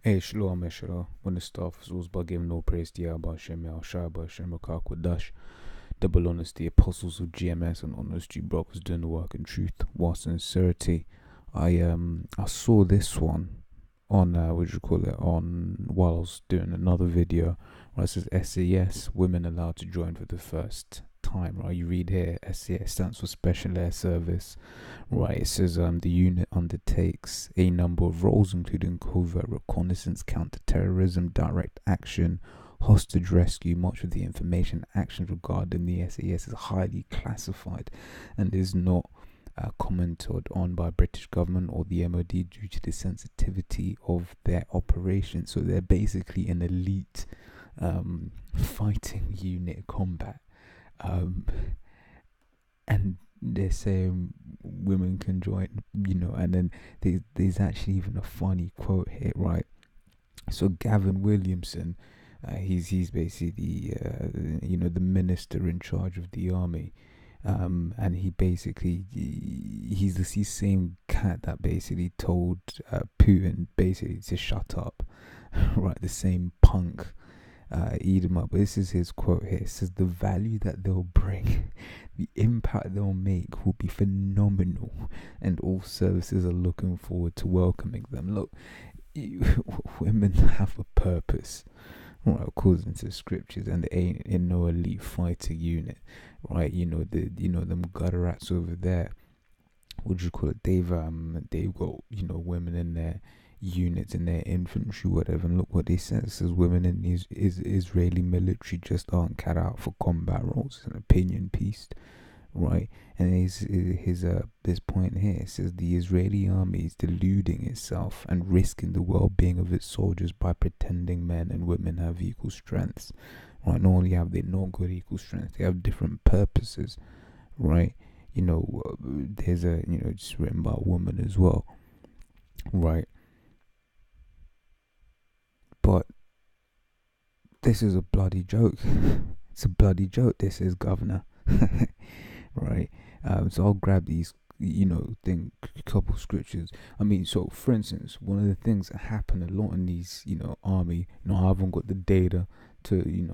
Hey, Shalom, Shalom. Want to start off as by giving all praise to Yahweh Shem Shaba Shem Dash. Double honors the apostles of GMS and honors to brothers doing the work in truth while sincerity. I saw this one on while I was doing another video where it says SAS women allowed to join for the first time. Right, you read here SAS stands for Special Air Service. Right, it says the unit undertakes a number of roles including covert reconnaissance, counter-terrorism, direct action, hostage rescue. Much of the information actions regarding the SAS is highly classified and is not commented on by British government or the MOD due to the sensitivity of their operations. So they're basically an elite fighting unit combat, and they're saying women can join, and then there's actually even a funny quote here, right? So Gavin Williamson, he's basically the minister in charge of the army, and he's the same cat that basically told Putin basically to shut up, right? The same punk. Eat him up. This is his quote here. It says the value that they'll bring, the impact they'll make will be phenomenal, and all services are looking forward to welcoming them. Look, women have a purpose, right, according to scriptures, and they ain't in no elite fighter unit, right? Them gutter rats over there. They've got women in their units in their infantry, whatever. And look what they said. It says women in the Israeli military just aren't cut out for combat roles. It's an opinion piece, right? And this point here, it says the Israeli army is deluding itself and risking the well-being of its soldiers by pretending men and women have equal strengths, right? Not only have they not got equal strengths, they have different purposes, right? There's it's written by a woman as well, right? But this is a bloody joke. It's a bloody joke. This is governor, right? So I'll grab these, couple scriptures. So for instance, one of the things that happen a lot in these, army, I haven't got the data to, you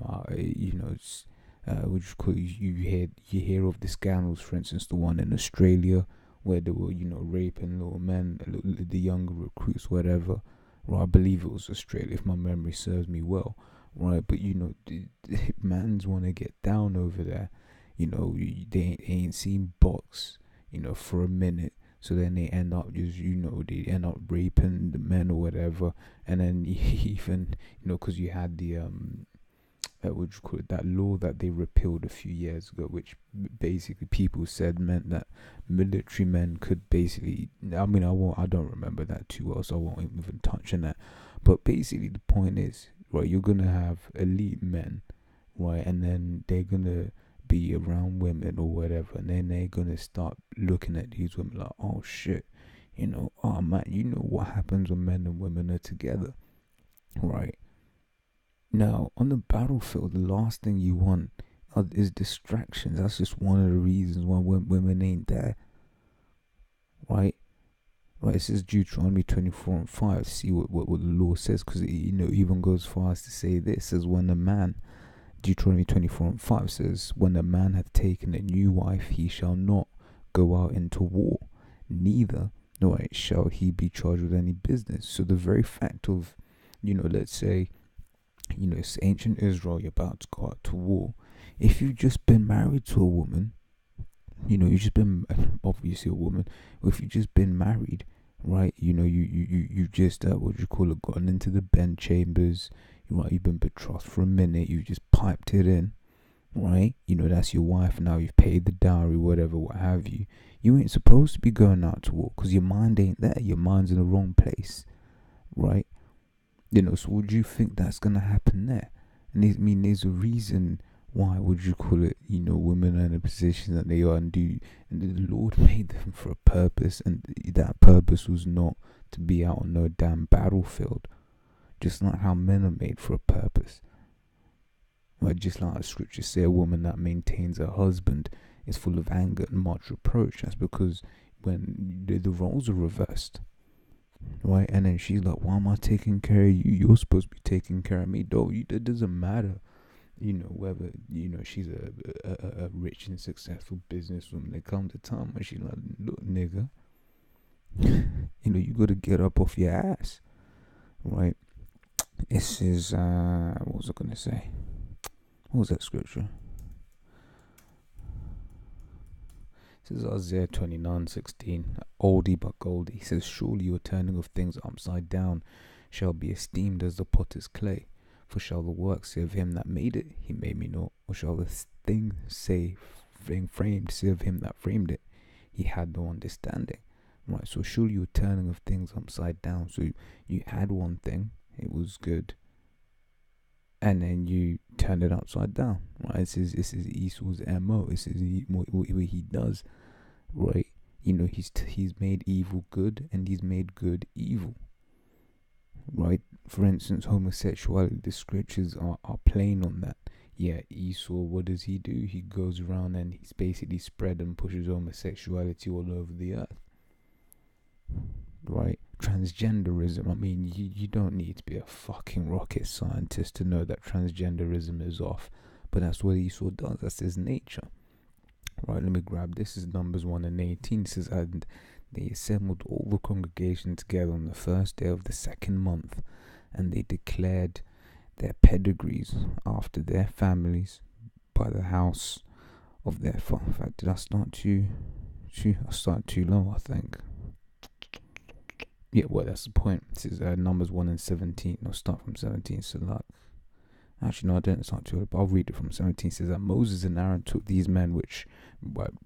hear of the scandals. For instance, the one in Australia where they were, raping little men, the younger recruits, whatever. Right, I believe it was Australia, if my memory serves me well. Right, but the mans want to get down over there. They ain't seen box, for a minute. So then they end up they end up raping the men or whatever. And then even, because you had the that law that they repealed a few years ago, which basically people said meant that military men could basically, I don't remember that too well, so I won't even touch on that. But basically the point is, right, you're gonna have elite men, right, and then they're gonna be around women or whatever, and then they're gonna start looking at these women like, oh shit, oh man, what happens when men and women are together, right? Now, on the battlefield, the last thing you want is distractions. That's just one of the reasons why women ain't there, right? Right, it says Deuteronomy 24:5. See what the law says, because it even goes far as to say this. It says when a man, Deuteronomy 24:5 says, when a man hath taken a new wife, he shall not go out into war, neither shall he be charged with any business. So the very fact of, let's say, it's ancient Israel, you're about to go out to war. If you've just been married to a woman, you've just been, obviously a woman, or if you've just been married, right, you just, gotten into the bed chambers, you've been betrothed for a minute, you just piped it in, right, that's your wife now, you've paid the dowry, whatever, what have you. You ain't supposed to be going out to war, because your mind ain't there, your mind's in the wrong place, right? So would you think that's gonna happen there? And there's a reason why women are in a position that they are, and the Lord made them for a purpose, and that purpose was not to be out on no damn battlefield. Just like how men are made for a purpose. Right? Just like the scriptures say, a woman that maintains her husband is full of anger and much reproach. That's because when the roles are reversed. right? And then she's like, why am I taking care of you? You're supposed to be taking care of me, though. It doesn't matter, whether, she's a rich and successful businesswoman. There comes a time when she's like, look, nigga, you gotta get up off your ass, right? This is, what was I gonna say? What was that scripture? This is Isaiah 29:16. Oldie but goldie. It says, surely your turning of things upside down shall be esteemed as the potter's clay. For shall the work say of him that made it, he made me not? Or shall the thing framed say of him that framed it, he had no understanding? Right, so surely your turning of things upside down. So you had one thing, it was good, and then you turn it upside down, right? This is Esau's MO. This is what he does, right? He's made evil good, and he's made good evil, right? For instance, homosexuality, the scriptures are plain on that. Yeah, Esau, what does he do? He goes around and he's basically spread and pushes homosexuality all over the earth, right? Transgenderism, I mean, you don't need to be a fucking rocket scientist to know that transgenderism is off, but that's what Esau does. That's his nature, right? Let me grab this. Is Numbers 1:18. It says, and they assembled all the congregation together on the first day of the second month, and they declared their pedigrees after their families by the house of their father. In fact, did I start too low, I think. Yeah, well, that's the point. This is Numbers 1:17. I'll start from 17. So, actually, no, I didn't start too low, but I'll read it from 17. It says that Moses and Aaron took these men, which,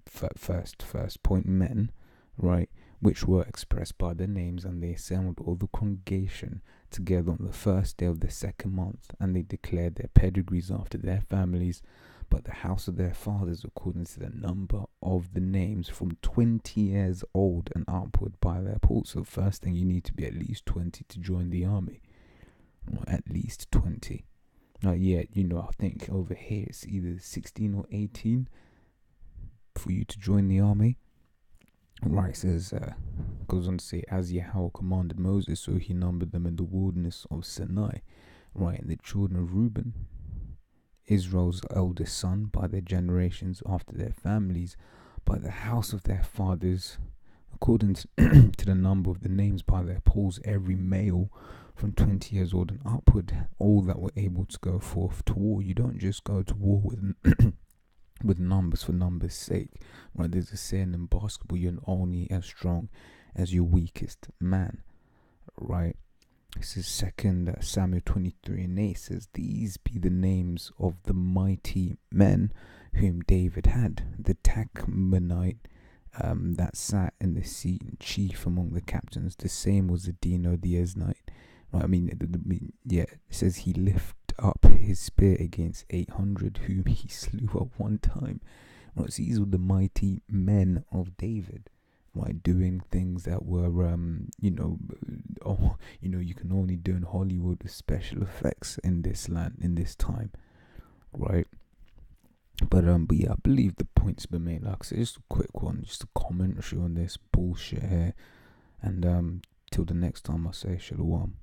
first point, men, right, which were expressed by their names, and they assembled all the congregation together on the first day of the second month, and they declared their pedigrees after their families, but the house of their fathers, according to the number of the names, from 20 years old and upward by their polls. So first thing, you need to be at least 20 to join the army, or at least 20. I think over here it's either 16 or 18 for you to join the army. Right, it says, goes on to say, as Yahweh commanded Moses, so he numbered them in the wilderness of Sinai. Right, and the children of Reuben, Israel's eldest son, by their generations after their families, by the house of their fathers, according to the number of the names by their polls, every male from 20 years old and upward, all that were able to go forth to war. You don't just go to war with numbers for numbers' sake, right? There's a saying in basketball, you're only as strong as your weakest man, right? This is 2 Samuel 23:8 says, these be the names of the mighty men whom David had, the Tachmonite that sat in the seat, and chief among the captains. The same was the Dino the Esnite. Right? I mean, it says he lifted up his spear against 800 whom he slew at one time. Right? So these were the mighty men of David, right? Doing things that were, you can only do in Hollywood with special effects in this land, in this time, right? But yeah, I believe the point's been made. Like I said, just a quick one, just a commentary on this bullshit here, and till the next time, I say shalom.